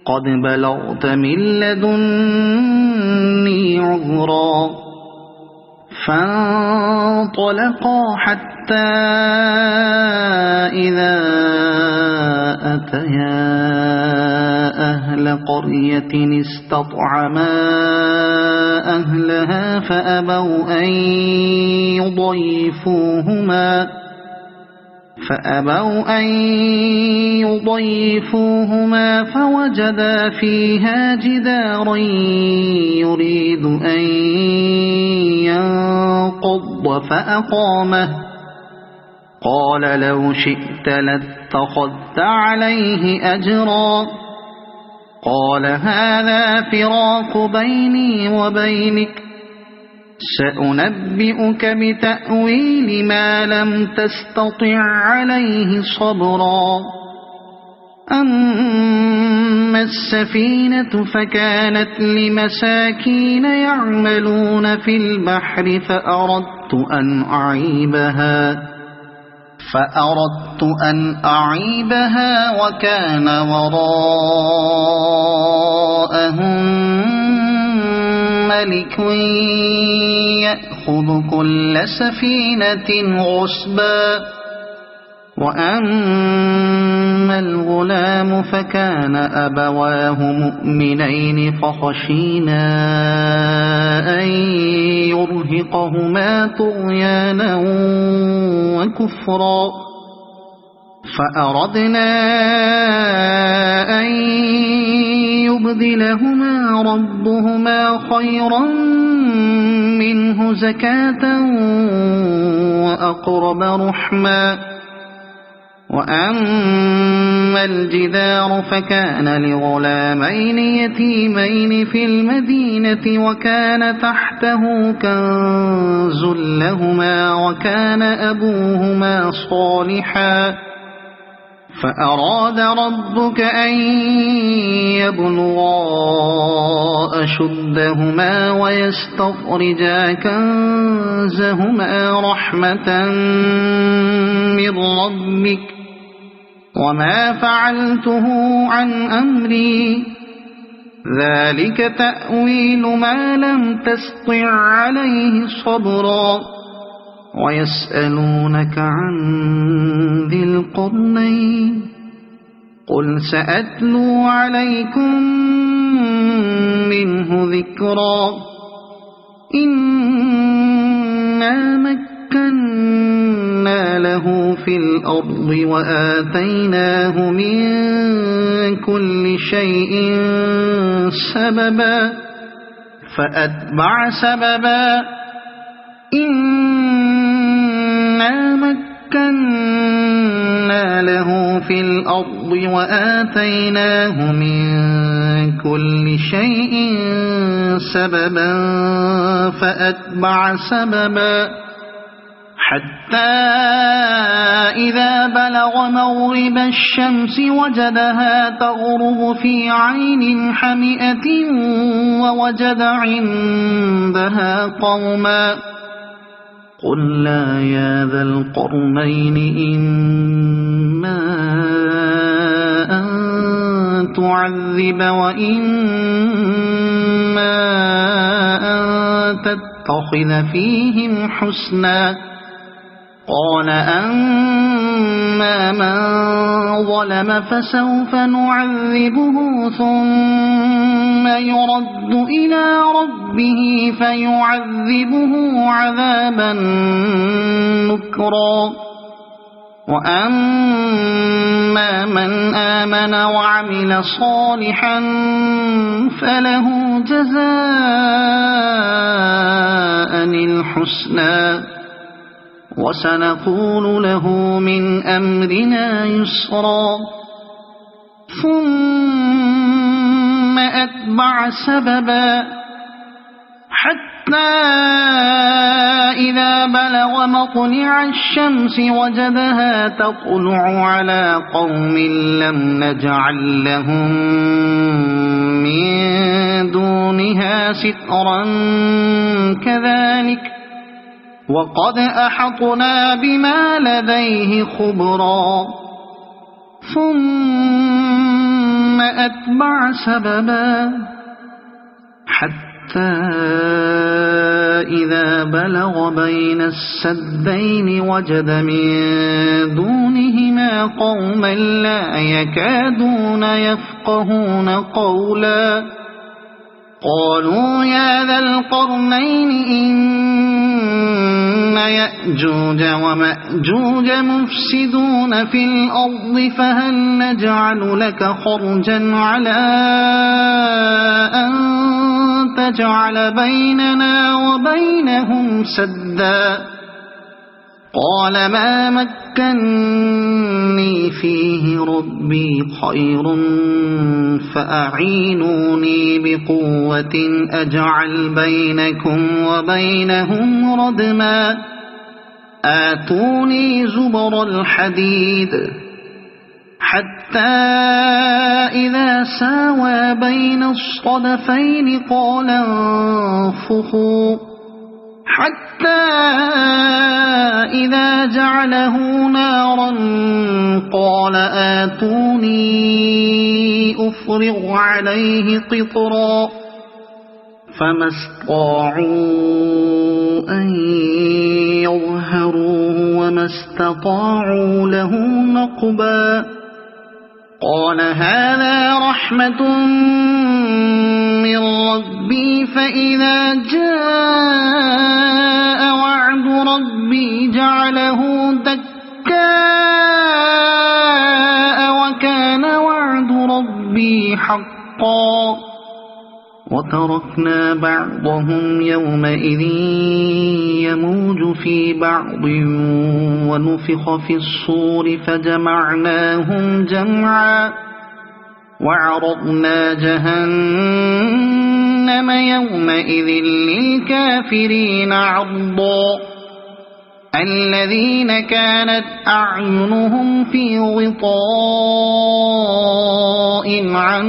A: قد بلغت من لدني عذرا فانطلقا حتى إذا أتيا أهل قرية استطعما أهلها فأبوا أن يضيفوهما فوجدا فيها جدارا يريد أن ينقض فأقامه قال لو شئت لاتخذت عليه أجرا قال هذا فراق بيني وبينك سأنبئك بتأويل ما لم تستطع عليه صبرا أما السفينة فكانت لمساكين يعملون في البحر فأردت أن أعيبها وكان وراءهم ملك يأخذ كل سفينة غصبا وأما الغلام فكان أبواه مؤمنين فخشينا أن يرهقهما طغيانا وكفرا فأردنا أن يبدلهما ربهما خيرا منه زكاة وأقرب رحما وأما الجدار فكان لغلامين يتيمين في المدينة وكان تحته كنز لهما وكان أبوهما صالحا فأراد ربك أن يبلغا أشدهما ويستخرجا كنزهما رحمة من ربك وما فعلته عن أمري ذلك تأويل ما لم تسطع عليه صبرا ويسألونك عن ذي القرنين قل سأتلو عليكم منه ذكرا إنا مكنا له في الأرض وآتيناه من كل شيء سببا فأتبع سببا إنا مكنا له في الأرض وآتيناه من كل شيء سببا فأتبع سببا حتى إذا بلغ مغرب الشمس وجدها تغرب في عين حمئة ووجد عندها قوما قلنا يا ذا القرنين إما أن تعذب وإما أن تتخذ فيهم حسنا قال أما من ظلم فسوف نعذبه ثم يرد إلى ربه فيعذبه عذابا نكرا وأما من آمن وعمل صالحا فله جزاء الحسنى وسنقول له من أمرنا يسرا ثم أتبع سببا حتى إذا بلغ مطلع الشمس وجدها تطلع على قوم لم نجعل لهم من دونها سترا كذلك وقد أحطنا بما لديه خبرا ثم أتبع سببا حتى إذا بلغ بين السدين وجد من دونهما قوما لا يكادون يفقهون قولا قالوا يا ذا القرنين إن يأجوج ومأجوج مفسدون في الأرض فهل نجعل لك خرجا على أن تجعل بيننا وبينهم سدا قال ما مكني فيه ربي خير فأعينوني بقوة أجعل بينكم وبينهم ردما آتوني زبر الحديد حتى إذا ساوى بين الصدفين قال انفخوا حتى إذا جعله نارا قال آتوني أفرغ عليه قطرا فما استطاعوا أن يظهروه وما استطاعوا له نقبا قال هذا رحمة من ربي فإذا جاء وعد ربي جعله دكاء وكان وعد ربي حقا وتركنا بعضهم يومئذ يموج في بعض ونفخ في الصور فجمعناهم جمعا وعرضنا جهنم يومئذ للكافرين عرضا الذين كانت أعينهم في غطاء عن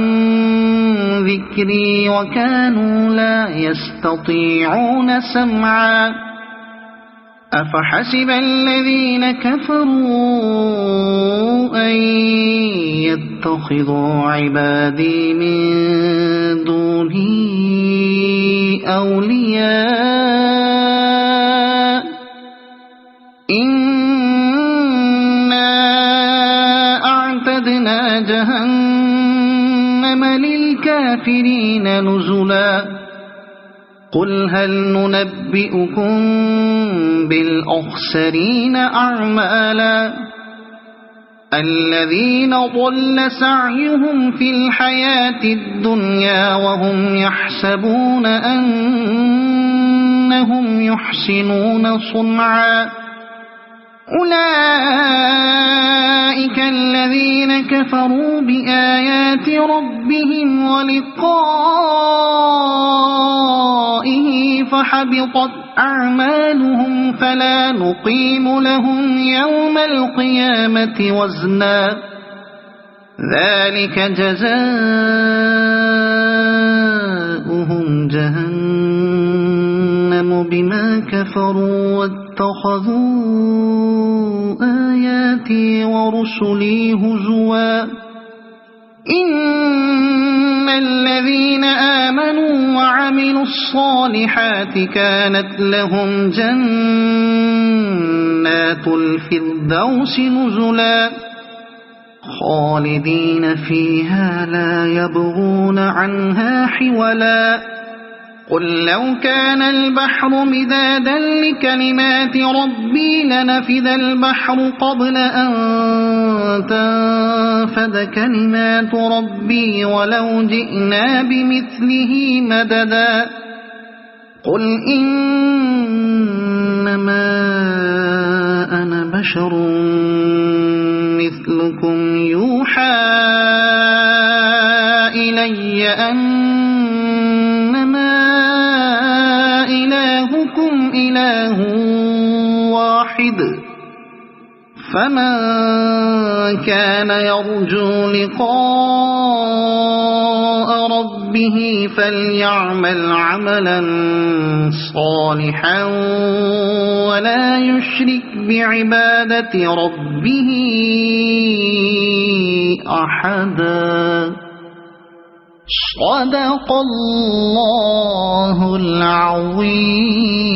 A: ذكري وكانوا لا يستطيعون سمعا أفحسب الذين كفروا أن يتخذوا عبادي من دوني أولياء إنا أعتدنا جهنم للكافرين نزلا قل هل ننبئكم بالأخسرين أعمالا الذين ضل سعيهم في الحياة الدنيا وهم يحسبون أنهم يحسنون صنعا أولئك الذين كفروا بآيات ربهم ولقائه فحبطت أعمالهم فلا نقيم لهم يوم القيامة وزنا ذلك جزاؤهم جهنم بما كفروا واتخذوا آياتي ورسلي هزوا إن الذين الذين آمنوا وعملوا الصالحات كانت لهم جنات الفردوس نزلا خالدين فيها لا يبغون عنها حولا قل لو كان البحر مدادا لكلمات ربي لنفد البحر قبل أن تنفد كلمات ربي ولو جئنا بمثله مددا قل إنما أنا بشر مثلكم يوحى إلي أنما إلهكم إله واحد فمن كان يرجو لقاء ربه فليعمل عملا صالحا ولا يشرك بعبادة ربه أحدا صدق الله العظيم.